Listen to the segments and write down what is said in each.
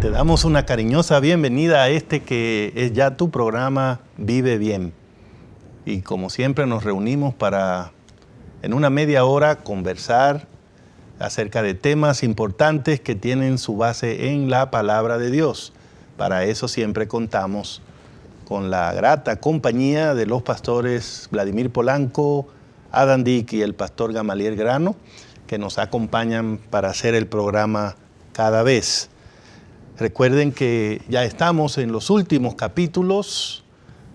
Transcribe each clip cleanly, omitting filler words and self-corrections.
Te damos una cariñosa bienvenida a este que es ya tu programa Vive Bien. Y como siempre nos reunimos para en una media hora conversar acerca de temas importantes que tienen su base en la palabra de Dios. Para eso siempre contamos con la grata compañía de los pastores Vladimir Polanco, Adam Dick y el pastor Gamaliel Grano, que nos acompañan para hacer el programa cada vez. Recuerden que ya estamos en los últimos capítulos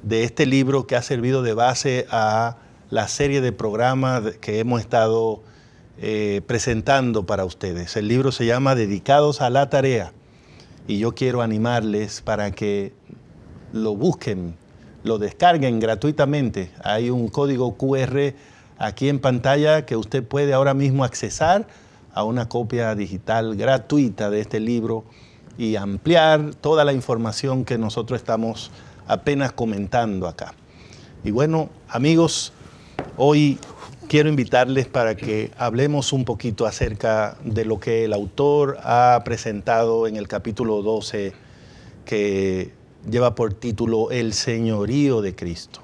de este libro que ha servido de base a la serie de programas que hemos estado presentando para ustedes. El libro se llama Dedicados a la Tarea y yo quiero animarles para que lo busquen, lo descarguen gratuitamente. Hay un código QR aquí en pantalla que usted puede ahora mismo accesar a una copia digital gratuita de este libro y ampliar toda la información que nosotros estamos apenas comentando acá. Y bueno, amigos, hoy quiero invitarles para que hablemos un poquito acerca de lo que el autor ha presentado en el capítulo 12, que lleva por título El Señorío de Cristo.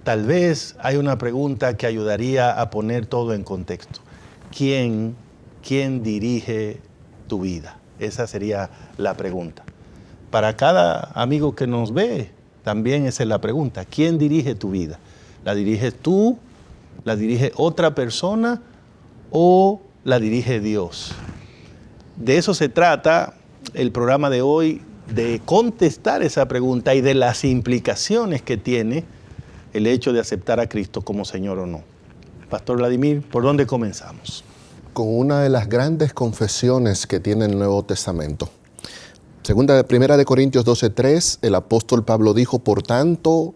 Tal vez hay una pregunta que ayudaría a poner todo en contexto. ¿Quién dirige tu vida? Esa sería la pregunta. Para cada amigo que nos ve, también esa es la pregunta. ¿Quién dirige tu vida? ¿La diriges tú? ¿La dirige otra persona? ¿O la dirige Dios? De eso se trata el programa de hoy, de contestar esa pregunta y de las implicaciones que tiene el hecho de aceptar a Cristo como Señor o no. Pastor Vladimir, ¿por dónde comenzamos? Con una de las grandes confesiones que tiene el Nuevo Testamento. Primera de Corintios 12:3, el apóstol Pablo dijo: por tanto,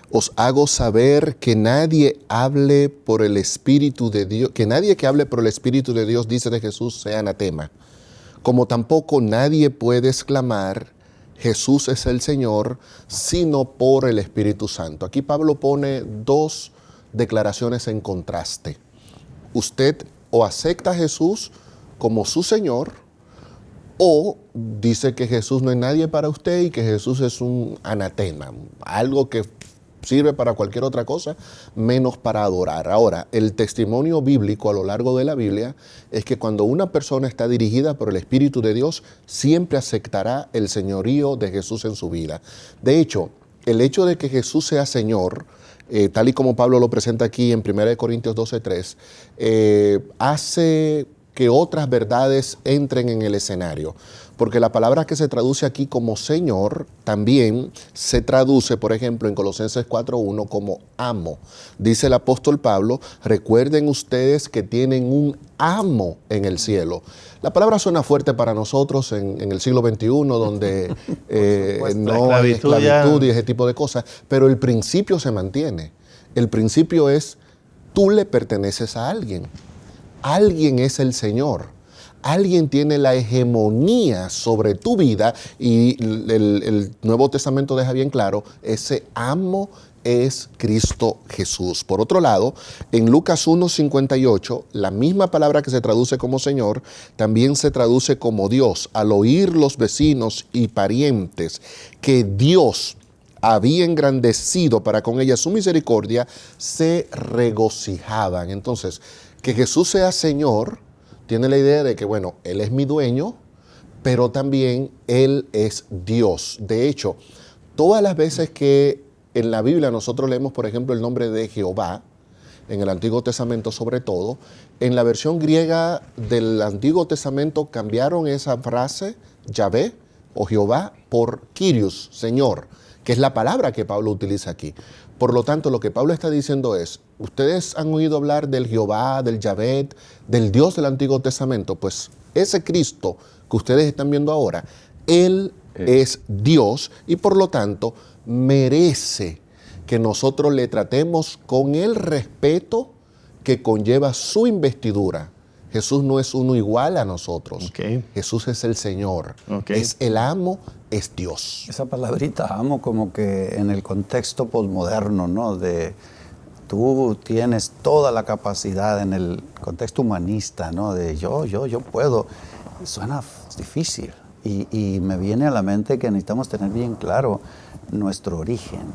os hago saber que nadie hable por el Espíritu de Dios, que nadie que hable por el Espíritu de Dios, dice de Jesús, sea anatema. Como tampoco nadie puede exclamar: Jesús es el Señor, sino por el Espíritu Santo. Aquí Pablo pone dos declaraciones en contraste. Usted o acepta a Jesús como su Señor, o dice que Jesús no es nadie para usted y que Jesús es un anatema, algo que sirve para cualquier otra cosa, menos para adorar. Ahora, el testimonio bíblico a lo largo de la Biblia es que cuando una persona está dirigida por el Espíritu de Dios, siempre aceptará el señorío de Jesús en su vida. De hecho, el hecho de que Jesús sea Señor, tal y como Pablo lo presenta aquí en 1 Corintios 12:3, hace que otras verdades entren en el escenario. Porque la palabra que se traduce aquí como Señor también se traduce, por ejemplo, en Colosenses 4:1 como amo. Dice el apóstol Pablo: recuerden ustedes que tienen un amo en el cielo. La palabra suena fuerte para nosotros en el siglo XXI, donde no hay esclavitud y ese tipo de cosas, pero el principio se mantiene. El principio es: tú le perteneces a alguien. Alguien es el Señor. Alguien tiene la hegemonía sobre tu vida y el Nuevo Testamento deja bien claro, ese amo es Cristo Jesús. Por otro lado, en Lucas 1:58, la misma palabra que se traduce como Señor, también se traduce como Dios. Al oír los vecinos y parientes que Dios había engrandecido para con ella su misericordia, se regocijaban. Entonces, que Jesús sea Señor tiene la idea de que, bueno, Él es mi dueño, pero también Él es Dios. De hecho, todas las veces que en la Biblia nosotros leemos, por ejemplo, el nombre de Jehová, en el Antiguo Testamento sobre todo, en la versión griega del Antiguo Testamento cambiaron esa frase, Yahvé o Jehová, por Kyrios, Señor, que es la palabra que Pablo utiliza aquí. Por lo tanto, lo que Pablo está diciendo es: ustedes han oído hablar del Jehová, del Yahvé, del Dios del Antiguo Testamento. Pues ese Cristo que ustedes están viendo ahora, Él es Dios y por lo tanto merece que nosotros le tratemos con el respeto que conlleva su investidura. Jesús no es uno igual a nosotros. Okay. Jesús es el Señor. Okay. Es el amo, es Dios. Esa palabrita amo como que en el contexto posmoderno, ¿no? De tú tienes toda la capacidad en el contexto humanista, ¿no? De yo puedo. Suena difícil. Y me viene a la mente que necesitamos tener bien claro nuestro origen,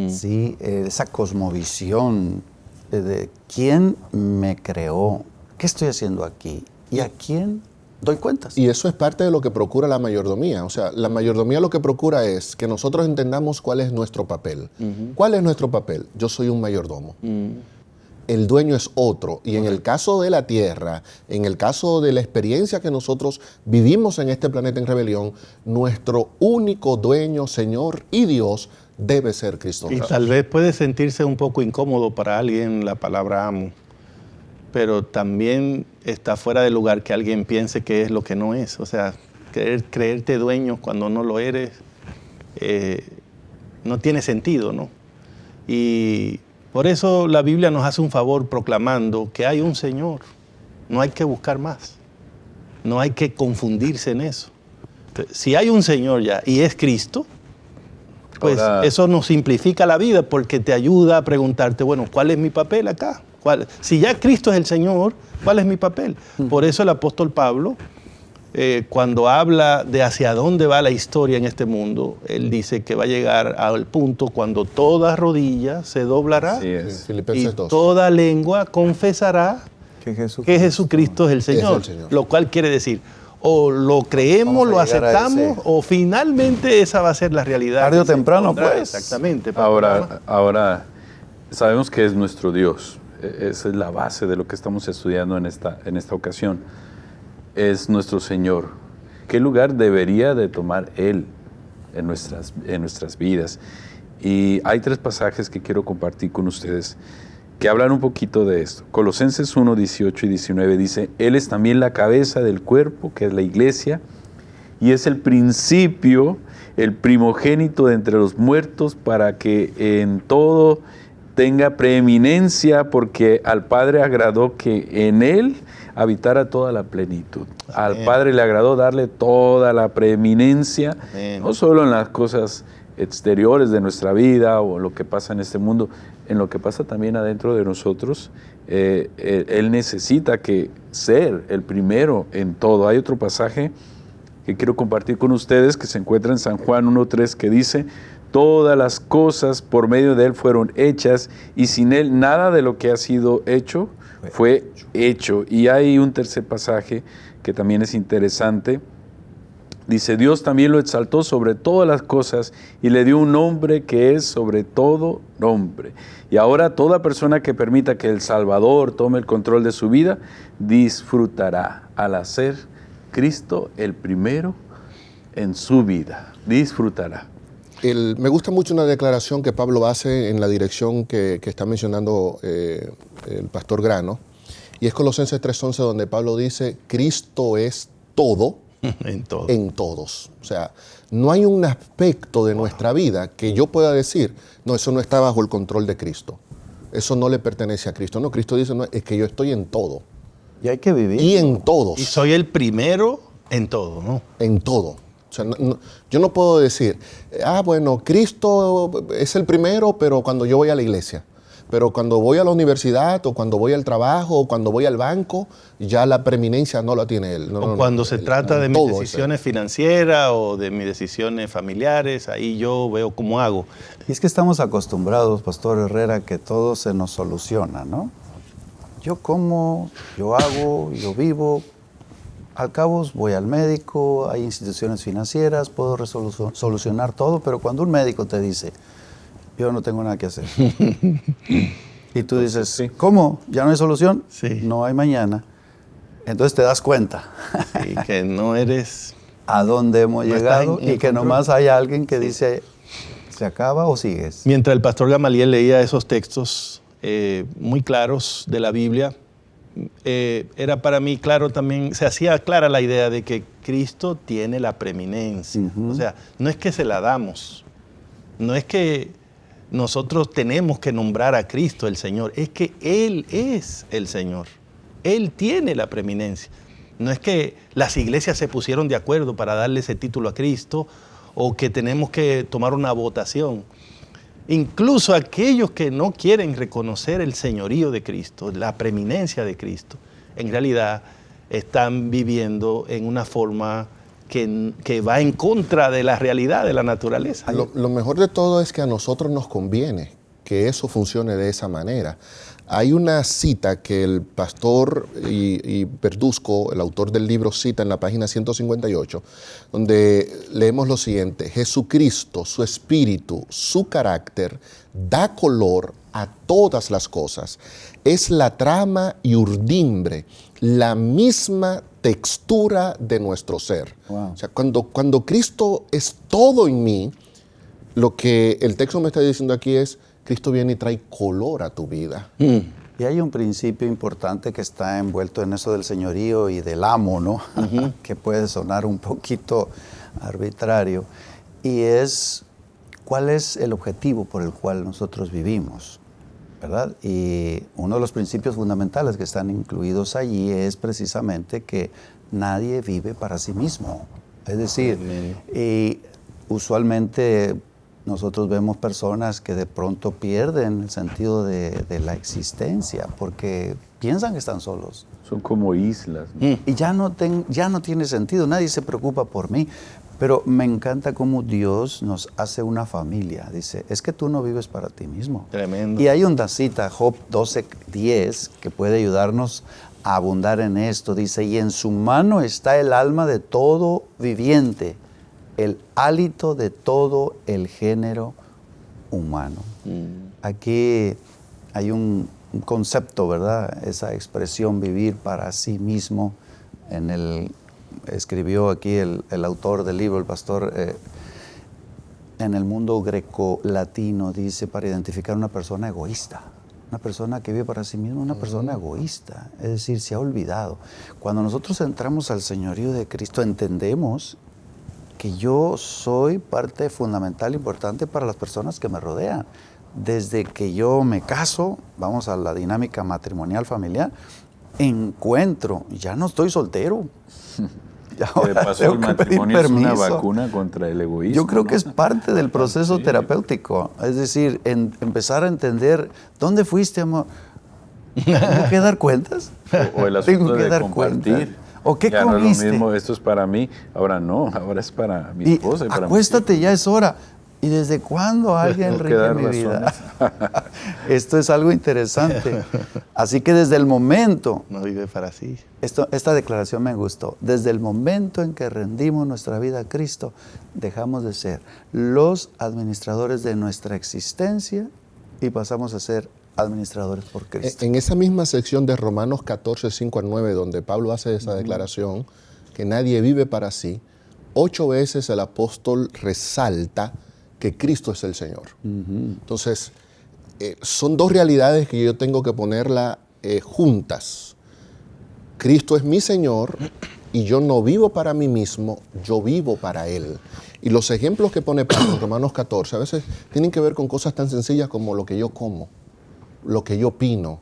¿sí? Esa cosmovisión de quién me creó, qué estoy haciendo aquí y a quién doy cuentas. Y eso es parte de lo que procura la mayordomía. O sea, la mayordomía lo que procura es que nosotros entendamos cuál es nuestro papel. ¿Cuál es nuestro papel? Yo soy un mayordomo. El dueño es otro. Y en el caso de la tierra, en el caso de la experiencia que nosotros vivimos en este planeta en rebelión, nuestro único dueño, Señor y Dios debe ser Cristo. Y tal vez puede sentirse un poco incómodo para alguien la palabra amo, pero también está fuera de lugar que alguien piense que es lo que no es. O sea, creerte dueño cuando no lo eres no tiene sentido, ¿no? Y por eso la Biblia nos hace un favor proclamando que hay un Señor. No hay que buscar más. No hay que confundirse en eso. Entonces, si hay un Señor ya y es Cristo, pues ahora, eso nos simplifica la vida porque te ayuda a preguntarte, bueno, ¿cuál es mi papel acá? Si ya Cristo es el Señor, ¿cuál es mi papel? Por eso el apóstol Pablo, cuando habla de hacia dónde va la historia en este mundo, él dice que va a llegar al punto cuando toda rodilla se doblará y toda lengua confesará que Jesucristo es el Señor. Lo cual quiere decir, o lo creemos, lo aceptamos, o finalmente esa va a ser la realidad. Tarde o temprano, pues. Exactamente. Ahora, sabemos que es nuestro Dios. Esa es la base de lo que estamos estudiando en esta ocasión. Es nuestro Señor. ¿Qué lugar debería de tomar Él en nuestras vidas? Y hay 3 pasajes que quiero compartir con ustedes que hablan un poquito de esto. Colosenses 1, 18 y 19 dice, Él es también la cabeza del cuerpo, que es la iglesia, y es el principio, el primogénito de entre los muertos, para que en todo tenga preeminencia, porque al Padre agradó que en Él habitara toda la plenitud. Amén. Al Padre le agradó darle toda la preeminencia, amén, no solo en las cosas exteriores de nuestra vida o lo que pasa en este mundo, en lo que pasa también adentro de nosotros. Él necesita ser el primero en todo. Hay otro pasaje que quiero compartir con ustedes que se encuentra en San Juan 1:3 que dice, todas las cosas por medio de Él fueron hechas y sin Él nada de lo que ha sido hecho fue hecho. Y hay un tercer pasaje que también es interesante. Dice, Dios también lo exaltó sobre todas las cosas y le dio un nombre que es sobre todo nombre. Y ahora toda persona que permita que el Salvador tome el control de su vida, disfrutará al hacer Cristo el primero en su vida. Disfrutará. Me gusta mucho una declaración que Pablo hace en la dirección que está mencionando el pastor Grano, y es Colosenses 3:11, donde Pablo dice, Cristo es todo en todos. O sea, no hay un aspecto de nuestra vida que yo pueda decir, no, eso no está bajo el control de Cristo. Eso no le pertenece a Cristo. No, Cristo dice, no, es que yo estoy en todo. Y hay que vivir. Y en todos. Y soy el primero en todo, ¿no? En todo. O sea, yo no puedo decir, bueno, Cristo es el primero, pero cuando yo voy a la iglesia. Pero cuando voy a la universidad, o cuando voy al trabajo, o cuando voy al banco, ya la preeminencia no la tiene Él. Cuando se trata de mis decisiones financieras o de mis decisiones familiares, ahí yo veo cómo hago. Y es que estamos acostumbrados, Pastor Herrera, que todo se nos soluciona, ¿no? Yo como, yo hago, yo vivo. Al cabo voy al médico, hay instituciones financieras, puedo solucionar todo, pero cuando un médico te dice, yo no tengo nada que hacer, y tú dices, sí, ¿cómo? ¿Ya no hay solución? Sí. No hay mañana. Entonces te das cuenta. Sí, que no eres... a dónde hemos llegado y que nomás hay alguien que dice, ¿se acaba o sigues? Mientras el pastor Gamaliel leía esos textos muy claros de la Biblia, era para mí claro también, se hacía clara la idea de que Cristo tiene la preeminencia. O sea, no es que se la damos, no es que nosotros tenemos que nombrar a Cristo el Señor, es que Él es el Señor. Él tiene la preeminencia. No es que las iglesias se pusieron de acuerdo para darle ese título a Cristo o que tenemos que tomar una votación. Incluso aquellos que no quieren reconocer el señorío de Cristo, la preeminencia de Cristo, en realidad están viviendo en una forma que va en contra de la realidad de la naturaleza. Lo mejor de todo es que a nosotros nos conviene que eso funcione de esa manera. Hay una cita que el pastor y Verduzco, el autor del libro, cita en la página 158, donde leemos lo siguiente: Jesucristo, su espíritu, su carácter, da color a todas las cosas. Es la trama y urdimbre, la misma textura de nuestro ser. Wow. O sea, cuando Cristo es todo en mí, lo que el texto me está diciendo aquí es: Cristo viene y trae color a tu vida. Y hay un principio importante que está envuelto en eso del señorío y del amo, ¿no? Que puede sonar un poquito arbitrario. Y es, ¿cuál es el objetivo por el cual nosotros vivimos? ¿Verdad? Y uno de los principios fundamentales que están incluidos allí es precisamente que nadie vive para sí mismo. Es decir, usualmente nosotros vemos personas que de pronto pierden el sentido de la existencia porque piensan que están solos. Son como islas, ¿no? Y ya no tiene sentido, nadie se preocupa por mí. Pero me encanta cómo Dios nos hace una familia. Dice, es que tú no vives para ti mismo. Tremendo. Y hay una cita, Job 12:10, que puede ayudarnos a abundar en esto. Dice, y en su mano está el alma de todo viviente, el hálito de todo el género humano. Aquí hay un concepto, ¿verdad? Esa expresión vivir para sí mismo. Escribió aquí el autor del libro, el pastor, en el mundo greco-latino, dice, para identificar una persona egoísta. Una persona que vive para sí misma, una persona egoísta. Es decir, se ha olvidado. Cuando nosotros entramos al señorío de Cristo, entendemos que yo soy parte fundamental, importante para las personas que me rodean. Desde que yo me caso, vamos a la dinámica matrimonial familiar, encuentro, ya no estoy soltero. De paso, el matrimonio es una vacuna contra el egoísmo. Yo creo que ¿no? es parte del proceso terapéutico. Es decir, empezar a entender, ¿dónde fuiste, amor? ¿Tengo que dar cuentas? O el asunto Tengo que de dar compartir. cuentas. ¿O qué ya comiste? No es lo mismo, esto es para mí, ahora no, ahora es para mi esposa y para acuéstate, ya es hora. ¿Y desde cuándo alguien Tengo que rige dar mi vida? razones. Esto es algo interesante. Así que desde el momento, No vive para sí. esta declaración me gustó, desde el momento en que rendimos nuestra vida a Cristo, dejamos de ser los administradores de nuestra existencia y pasamos a ser administradores por Cristo. En esa misma sección de Romanos 14, 5 al 9, donde Pablo hace esa declaración, que nadie vive para sí, 8 veces el apóstol resalta que Cristo es el Señor. Entonces, son dos realidades que yo tengo que ponerla juntas. Cristo es mi Señor y yo no vivo para mí mismo, yo vivo para Él. Y los ejemplos que pone Pablo en Romanos 14 a veces tienen que ver con cosas tan sencillas como lo que yo como, lo que yo opino,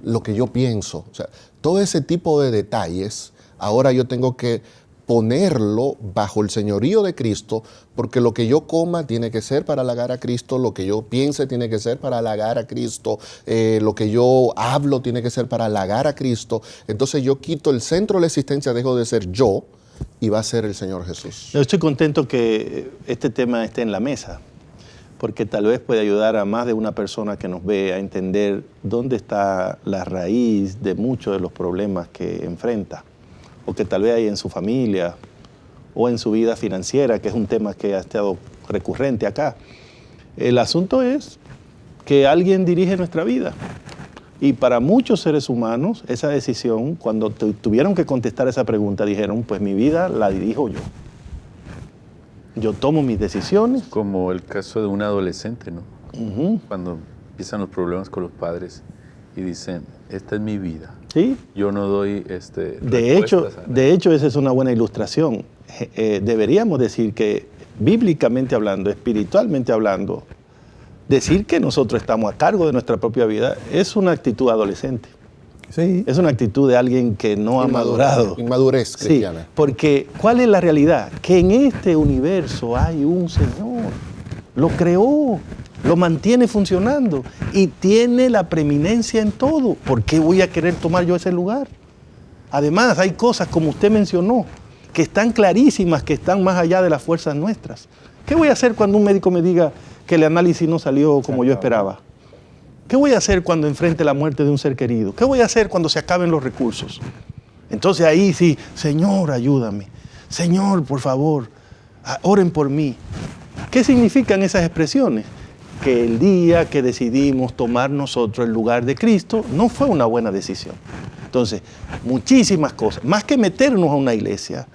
lo que yo pienso. O sea, todo ese tipo de detalles, ahora yo tengo que ponerlo bajo el señorío de Cristo, porque lo que yo coma tiene que ser para halagar a Cristo, lo que yo piense tiene que ser para halagar a Cristo, lo que yo hablo tiene que ser para halagar a Cristo. Entonces yo quito el centro de la existencia, dejo de ser yo y va a ser el Señor Jesús. Yo estoy contento que este tema esté en la mesa, porque tal vez puede ayudar a más de una persona que nos ve a entender dónde está la raíz de muchos de los problemas que enfrenta, o que tal vez hay en su familia o en su vida financiera, que es un tema que ha estado recurrente acá. El asunto es que alguien dirige nuestra vida. Y para muchos seres humanos, esa decisión, cuando tuvieron que contestar esa pregunta, dijeron, pues mi vida la dirijo yo. Yo tomo mis decisiones. Como el caso de un adolescente, ¿no? Cuando empiezan los problemas con los padres y dicen, esta es mi vida. ¿Sí? Yo no doy de hecho, esa es una buena ilustración. Deberíamos decir que, bíblicamente hablando, espiritualmente hablando, decir que nosotros estamos a cargo de nuestra propia vida es una actitud adolescente. Sí. Es una actitud de alguien que no ha madurado. Inmadurez cristiana. Sí, porque ¿cuál es la realidad? Que en este universo hay un Señor. Lo creó, lo mantiene funcionando y tiene la preeminencia en todo. ¿Por qué voy a querer tomar yo ese lugar? Además, hay cosas, como usted mencionó, que están clarísimas, que están más allá de las fuerzas nuestras. ¿Qué voy a hacer cuando un médico me diga que el análisis no salió como yo esperaba? ¿Qué voy a hacer cuando enfrente la muerte de un ser querido? ¿Qué voy a hacer cuando se acaben los recursos? Entonces ahí sí, Señor, ayúdame. Señor, por favor, oren por mí. ¿Qué significan esas expresiones? Que el día que decidimos tomar nosotros el lugar de Cristo no fue una buena decisión. Entonces, muchísimas cosas, más que meternos a una iglesia,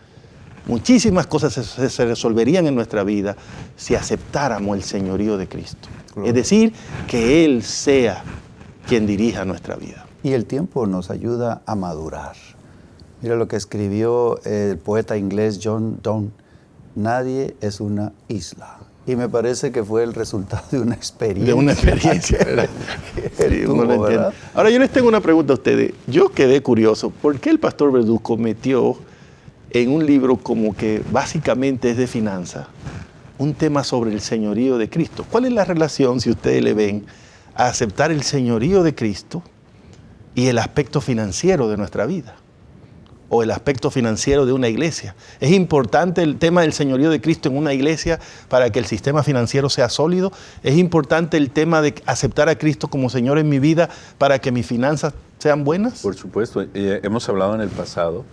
muchísimas cosas se resolverían en nuestra vida si aceptáramos el señorío de Cristo. Es decir, que Él sea quien dirija nuestra vida. Y el tiempo nos ayuda a madurar. Mira lo que escribió el poeta inglés John Donne: nadie es una isla. Y me parece que fue el resultado de una experiencia. De una experiencia, ¿verdad? Sí, uno lo entiende. Ahora yo les tengo una pregunta a ustedes. Yo quedé curioso, ¿por qué el pastor Verduzco metió en un libro como que básicamente es de finanzas un tema sobre el señorío de Cristo? ¿Cuál es la relación, si ustedes le ven, a aceptar el señorío de Cristo y el aspecto financiero de nuestra vida? O el aspecto financiero de una iglesia. ¿Es importante el tema del señorío de Cristo en una iglesia para que el sistema financiero sea sólido? ¿Es importante el tema de aceptar a Cristo como Señor en mi vida para que mis finanzas sean buenas? Por supuesto. Hemos hablado en el pasado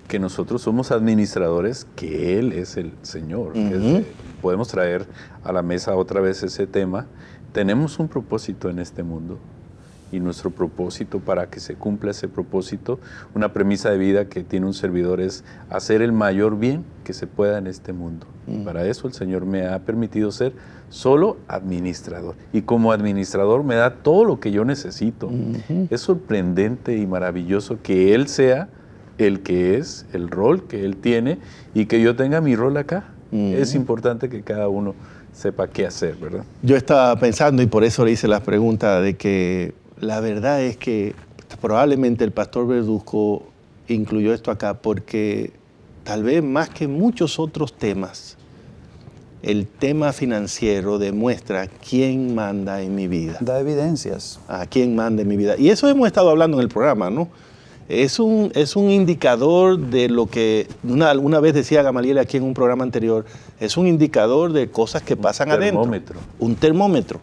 que nosotros somos administradores, que Él es el Señor. Podemos traer a la mesa otra vez ese tema. Tenemos un propósito en este mundo. Y nuestro propósito, para que se cumpla ese propósito, una premisa de vida que tiene un servidor es hacer el mayor bien que se pueda en este mundo. Para eso el Señor me ha permitido ser solo administrador. Y como administrador me da todo lo que yo necesito. Es sorprendente y maravilloso que Él sea el que es, el rol que Él tiene, y que yo tenga mi rol acá. Es importante que cada uno sepa qué hacer, ¿verdad? Yo estaba pensando, y por eso le hice la pregunta, de que la verdad es que probablemente el pastor Verduzco incluyó esto acá porque tal vez más que muchos otros temas, el tema financiero demuestra quién manda en mi vida. Da evidencias. A quién manda en mi vida. Y eso hemos estado hablando en el programa, ¿no? Es un indicador de lo que una vez decía Gamaliel aquí en un programa anterior, es un indicador de cosas que pasan adentro. Un termómetro.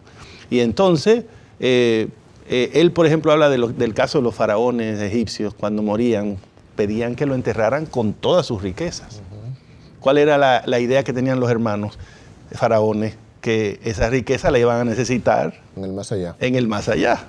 Y entonces él, por ejemplo, habla del caso de los faraones egipcios. Cuando morían, pedían que lo enterraran con todas sus riquezas. ¿Cuál era la idea que tenían los hermanos faraones? Que esa riqueza la iban a necesitar en el más allá. En el más allá.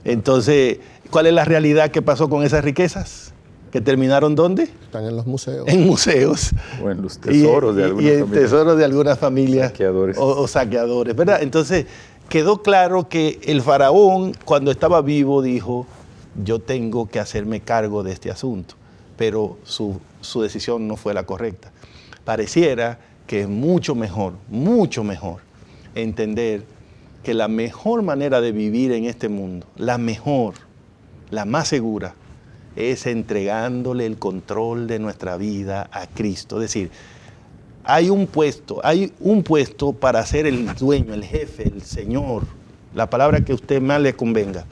Entonces, ¿cuál es la realidad que pasó con esas riquezas? ¿Que terminaron dónde? Están en los museos. En museos. O en los tesoros de algunas familias. Y en tesoros de algunas familias. Saqueadores. O saqueadores, ¿verdad? Entonces, quedó claro que el faraón, cuando estaba vivo, dijo, yo tengo que hacerme cargo de este asunto. Pero su decisión no fue la correcta. Pareciera que es mucho mejor entender que la mejor manera de vivir en este mundo, la más segura, es entregándole el control de nuestra vida a Cristo. Es decir, hay un puesto para ser el dueño, el jefe, el Señor, la palabra que a usted más le convenga.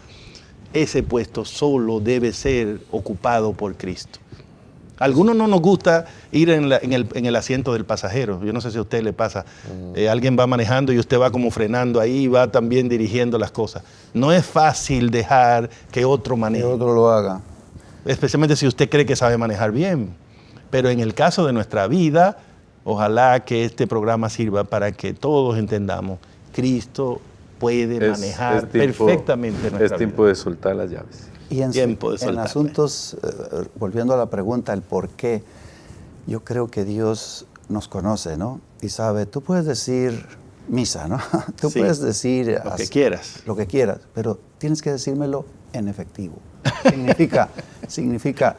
Ese puesto solo debe ser ocupado por Cristo. A algunos no nos gusta ir en el asiento del pasajero. Yo no sé si a usted le pasa. Alguien va manejando y usted va como frenando ahí, va también dirigiendo las cosas. No es fácil dejar que otro maneje. Que otro lo haga. Especialmente si usted cree que sabe manejar bien. Pero en el caso de nuestra vida, ojalá que este programa sirva para que todos entendamos, Cristo puede manejar perfectamente nuestra vida. Es tiempo de soltar las llaves. Y en asuntos, volviendo a la pregunta, el por qué, yo creo que Dios nos conoce, ¿no? Y sabe, tú puedes decir misa, ¿no? Tú puedes decir lo que quieras, pero tienes que decírmelo en efectivo. Significa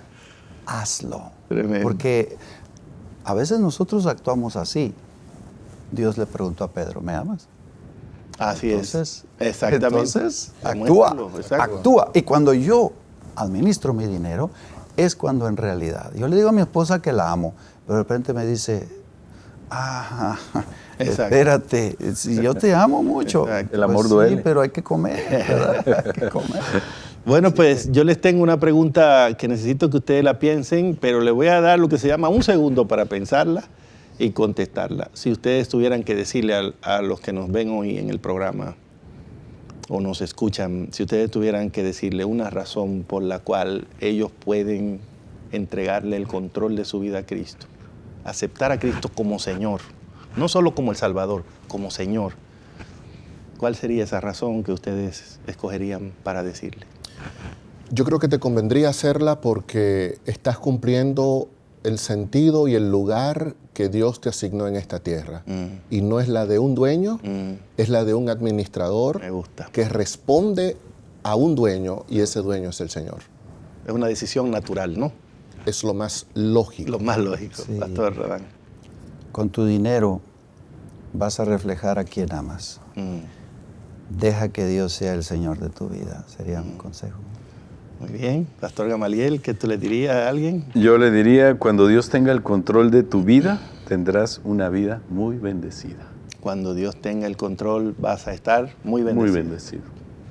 hazlo. Tremendo. Porque a veces nosotros actuamos así. Dios le preguntó a Pedro, ¿me amas? Así es. Exactamente. Entonces, actúa. Y cuando yo administro mi dinero, es cuando en realidad, yo le digo a mi esposa que la amo, pero de repente me dice, espérate, si yo te amo mucho. El amor duele. Sí, pero hay que comer, ¿verdad? Hay que comer. Bueno, pues yo les tengo una pregunta que necesito que ustedes la piensen, pero les voy a dar lo que se llama un segundo para pensarla y contestarla. Si ustedes tuvieran que decirle a los que nos ven hoy en el programa o nos escuchan, si ustedes tuvieran que decirle una razón por la cual ellos pueden entregarle el control de su vida a Cristo, aceptar a Cristo como Señor, no solo como el Salvador, como Señor, ¿cuál sería esa razón que ustedes escogerían para decirle? Yo creo que te convendría hacerla porque estás cumpliendo el sentido y el lugar que Dios te asignó en esta tierra. Y no es la de un dueño, es la de un administrador. Me gusta. Que responde a un dueño y ese dueño es el Señor. Es una decisión natural, ¿no? Es lo más lógico. Lo más lógico, Sí. Pastor Radán. Con tu dinero vas a reflejar a quien amas. Deja que Dios sea el Señor de tu vida, sería un consejo. Muy bien. Pastor Gamaliel, ¿qué tú le dirías a alguien? Yo le diría, cuando Dios tenga el control de tu vida, tendrás una vida muy bendecida. Cuando Dios tenga el control, vas a estar muy bendecido. Muy bendecido.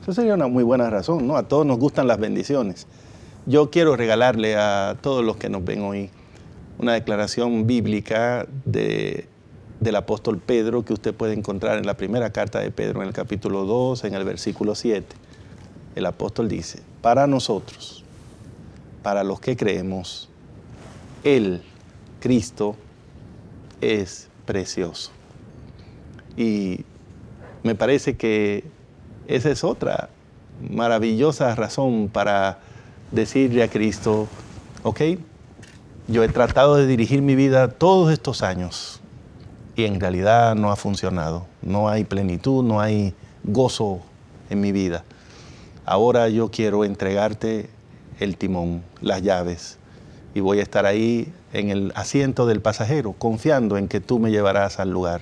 Eso sería una muy buena razón, ¿no? A todos nos gustan las bendiciones. Yo quiero regalarle a todos los que nos ven hoy una declaración bíblica del apóstol Pedro que usted puede encontrar en la primera carta de Pedro, en el capítulo 2, en el versículo 7. El apóstol dice, para nosotros, para los que creemos, Él, Cristo, es precioso. Y me parece que esa es otra maravillosa razón para decirle a Cristo, ok, yo he tratado de dirigir mi vida todos estos años y en realidad no ha funcionado. No hay plenitud, no hay gozo en mi vida. Ahora yo quiero entregarte el timón, las llaves, y voy a estar ahí en el asiento del pasajero, confiando en que tú me llevarás al lugar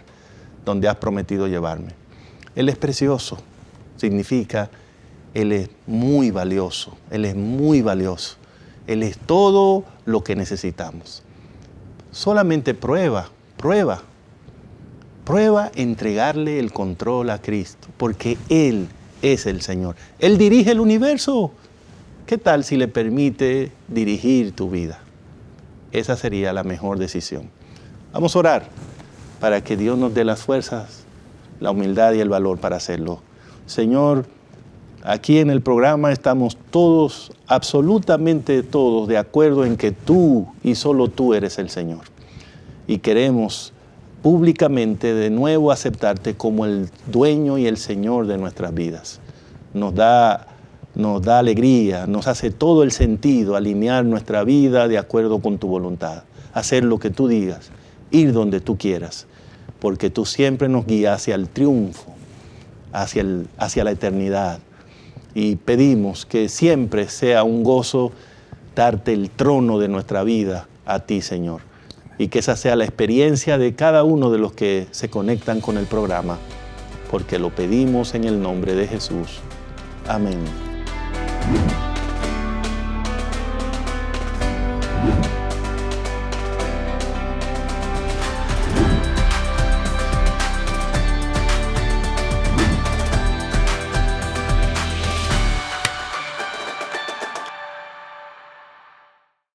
donde has prometido llevarme. Él es precioso, significa Él es muy valioso, Él es muy valioso. Él es todo lo que necesitamos. Solamente prueba entregarle el control a Cristo, porque Él es el Señor. Él dirige el universo. ¿Qué tal si le permite dirigir tu vida? Esa sería la mejor decisión. Vamos a orar para que Dios nos dé las fuerzas, la humildad y el valor para hacerlo. Señor, aquí en el programa estamos todos, absolutamente todos, de acuerdo en que tú y solo tú eres el Señor. Y queremos públicamente de nuevo aceptarte como el dueño y el Señor de nuestras vidas. Nos da alegría, nos hace todo el sentido alinear nuestra vida de acuerdo con tu voluntad, hacer lo que tú digas, ir donde tú quieras, porque tú siempre nos guías hacia el triunfo, hacia la eternidad. Y pedimos que siempre sea un gozo darte el trono de nuestra vida a ti, Señor. Y que esa sea la experiencia de cada uno de los que se conectan con el programa, porque lo pedimos en el nombre de Jesús. Amén.